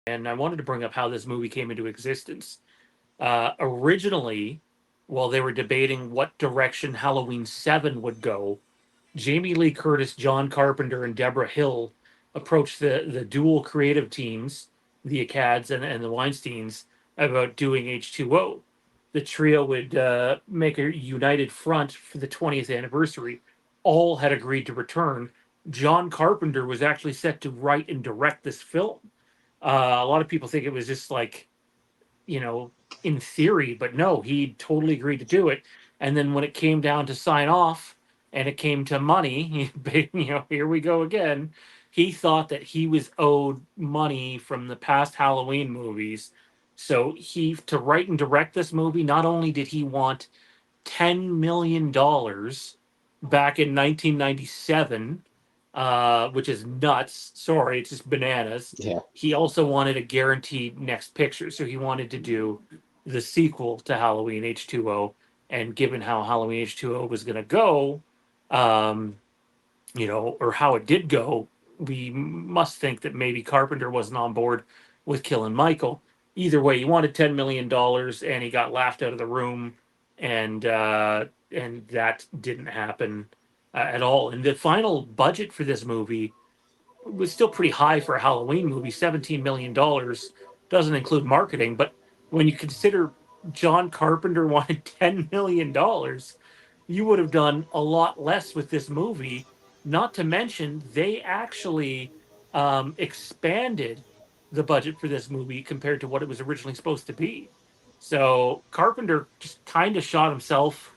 and I wanted to bring up how this movie came into existence. Originally, while they were debating what direction Halloween 7 would go, Jamie Lee Curtis, John Carpenter, and Deborah Hill approached the dual creative teams, the Accads and the Weinsteins, about doing H2O. The trio would make a united front for the 20th anniversary. All had agreed to return. John Carpenter was actually set to write and direct this film. A lot of people think it was just like, you know, in theory, but no, he totally agreed to do it. And then when it came down to sign off and it came to money, here we go again. He thought that he was owed money from the past Halloween movies. So to write and direct this movie, not only did he want $10 million back in 1997, which is nuts. Sorry, it's just bananas. Yeah. He also wanted a guaranteed next picture, so he wanted to do the sequel to Halloween H2O. And given how Halloween H2O was going to go, um, or how it did go, we must think that maybe Carpenter wasn't on board with killing Michael. Either way, he wanted $10 million, and he got laughed out of the room, and that didn't happen at all. And the final budget for this movie was still pretty high for a Halloween movie. $17 million doesn't include marketing, but when you consider John Carpenter wanted $10 million, you would have done a lot less with this movie. Not to mention, they actually expanded the budget for this movie compared to what it was originally supposed to be. So Carpenter just kind of shot himself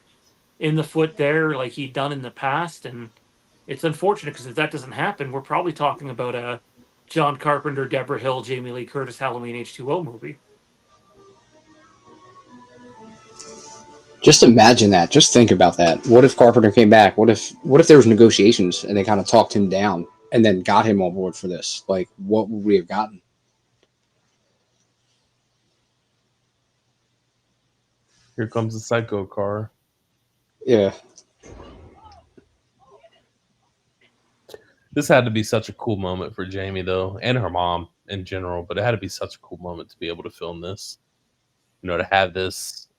in the foot there, like he'd done in the past, and it's unfortunate because if that doesn't happen, we're probably talking about a John Carpenter, Deborah Hill, Jamie Lee Curtis Halloween H2O movie. Just imagine that. Just think about that. What if Carpenter came back? What if there was negotiations and they kind of talked him down and then got him on board for this? Like, what would we have gotten? Here comes the psycho car. Yeah. This had to be such a cool moment for Jamie, though, and her mom in general. But it had to be such a cool moment to be able to film this. To have this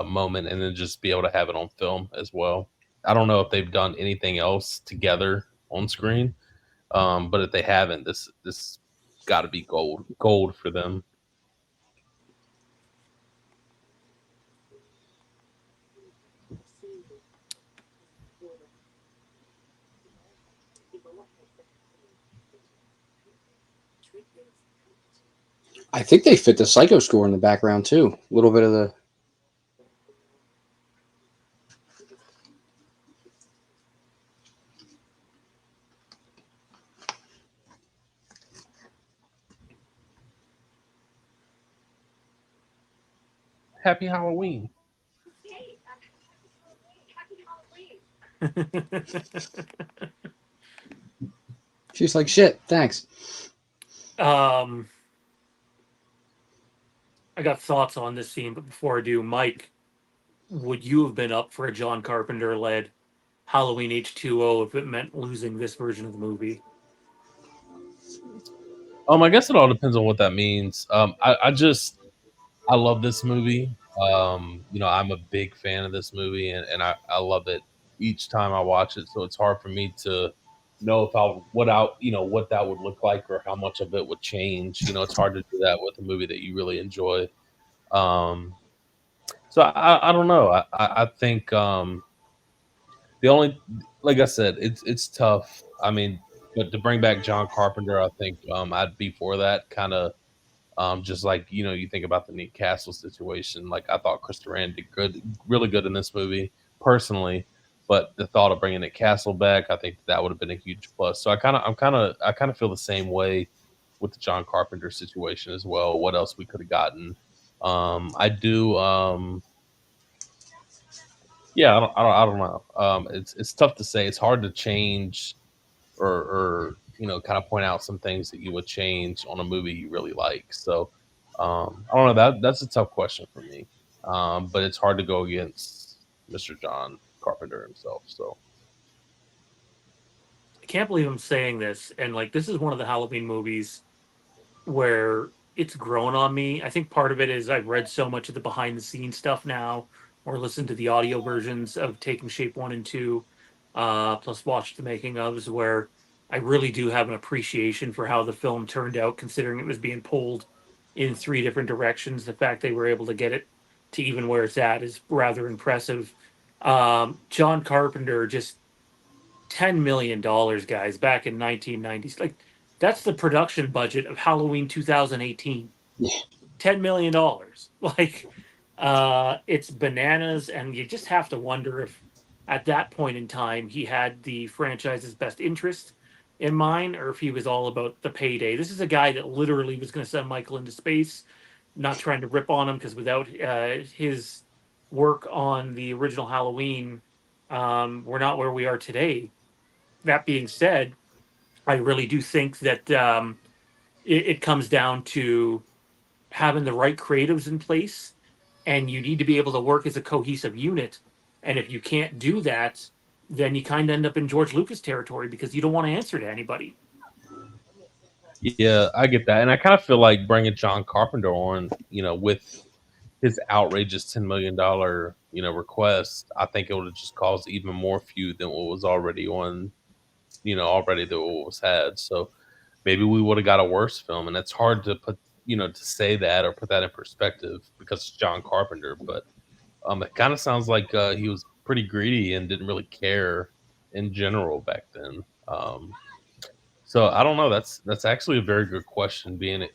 moment and then just be able to have it on film as well. I don't know if they've done anything else together on screen, but if they haven't, this got to be gold for them. I think they fit the Psycho score in the background too. A little bit of the. Happy Halloween. She's like, shit, thanks. I got thoughts on this scene, but before I do, Mike, would you have been up for a John Carpenter led Halloween H2O if it meant losing this version of the movie? I guess it all depends on what that means. I love this movie. I'm a big fan of this movie, and I love it each time I watch it. So it's hard for me to know if what that would look like or how much of it would change. It's hard to do that with a movie that you really enjoy. So I don't know. I think the only, like I said, it's tough. I mean, but to bring back John Carpenter, I think I'd be for that kind of. Just like you think about the Nick Castle situation. Like I thought Christopher Rand did good, really good in this movie personally, but the thought of bringing Nick Castle back, I think that would have been a huge plus. So I kind of feel the same way with the John Carpenter situation as well. What else we could have gotten? I do. Yeah, I don't know. It's tough to say. It's hard to change or kind of point out some things that you would change on a movie you really like. So I don't know. That's a tough question for me. But it's hard to go against Mr. John Carpenter himself. So I can't believe I'm saying this, and like this is one of the Halloween movies where it's grown on me. I think part of it is I've read so much of the behind the scenes stuff now, or listened to the audio versions of Taking Shape 1 and 2, plus watched the making ofs, where I really do have an appreciation for how the film turned out, considering it was being pulled in three different directions. The fact they were able to get it to even where it's at is rather impressive. John Carpenter, just $10 million, guys, back in 1990s. Like, that's the production budget of Halloween 2018. Yeah. $10 million. Like, it's bananas, and you just have to wonder if, at that point in time, he had the franchise's best interest in mind, or if he was all about the payday. This is a guy that literally was going to send Michael into space. Not trying to rip on him, because without his work on the original Halloween, we're not where we are today. That being said, I really do think that it comes down to having the right creatives in place, and you need to be able to work as a cohesive unit. And if you can't do that, then you kind of end up in George Lucas territory, because you don't want to answer to anybody. Yeah, I get that, and I kind of feel like bringing John Carpenter on, with his outrageous $10 million, request. I think it would have just caused even more feud than what was already on, already that what was had. So maybe we would have got a worse film, and it's hard to put, to say that or put that in perspective because it's John Carpenter. But it kind of sounds like he was pretty greedy and didn't really care in general back then. So I don't know. That's actually a very good question. Being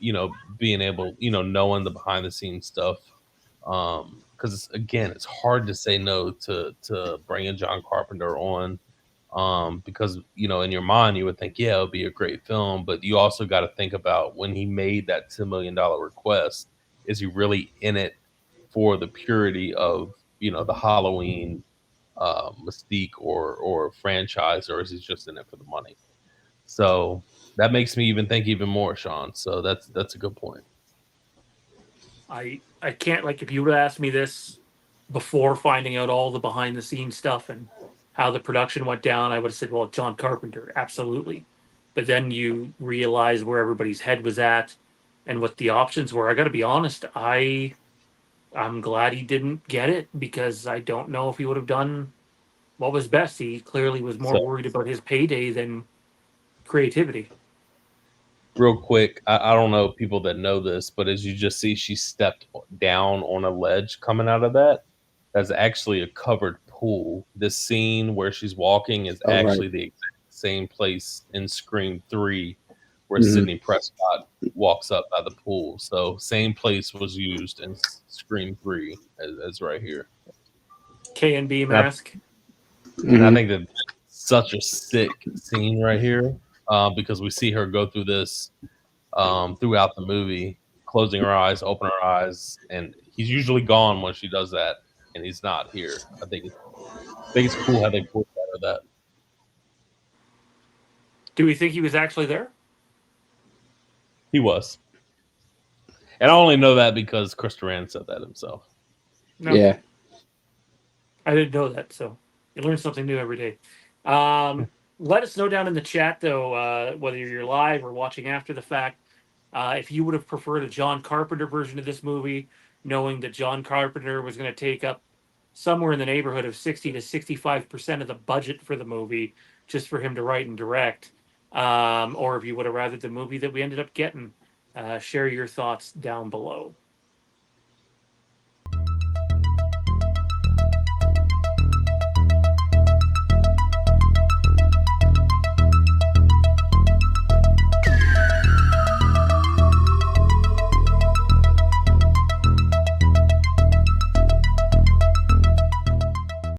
able, knowing the behind the scenes stuff, because again, it's hard to say no to bringing John Carpenter on, because in your mind you would think, yeah, it would be a great film, but you also got to think about when he made that $10 million request, is he really in it for the purity of the Halloween mystique or franchise, or is he just in it for the money? So that makes me even think even more, Sean. So that's a good point. I can't, like, if you would have asked me this before finding out all the behind the scenes stuff and how the production went down, I would have said, well, John Carpenter, absolutely. But then you realize where everybody's head was at and what the options were. I got to be honest, I'm glad he didn't get it, because I don't know if he would have done what was best. He clearly was more So worried about his payday than creativity. real quick, I don't know people that know this, but as you just see, she stepped down on a ledge coming out of that. That's actually a covered pool. This scene where she's walking is Oh, right. actually the exact same place in Scream 3 where Mhm. Sidney Prescott walks up by the pool. So same place was used in Scream 3 as right here. K&B And I, mask. and I Mhm. think that such a sick scene right here, because we see her go through this throughout the movie, closing her eyes, open her eyes, and he's usually gone when she does that, and he's not here. I think it's cool how they pulled out of that. Do we think he was actually there? He was, and I only know that because Chris Duran said that himself. No. Yeah. I didn't know that, so you learn something new every day. Let us know down in the chat, though, whether you're live or watching after the fact, if you would have preferred a John Carpenter version of this movie, knowing that John Carpenter was going to take up somewhere in the neighborhood of 60 to 65% of the budget for the movie just for him to write and direct, or if you would have rather the movie that we ended up getting. Share your thoughts down below.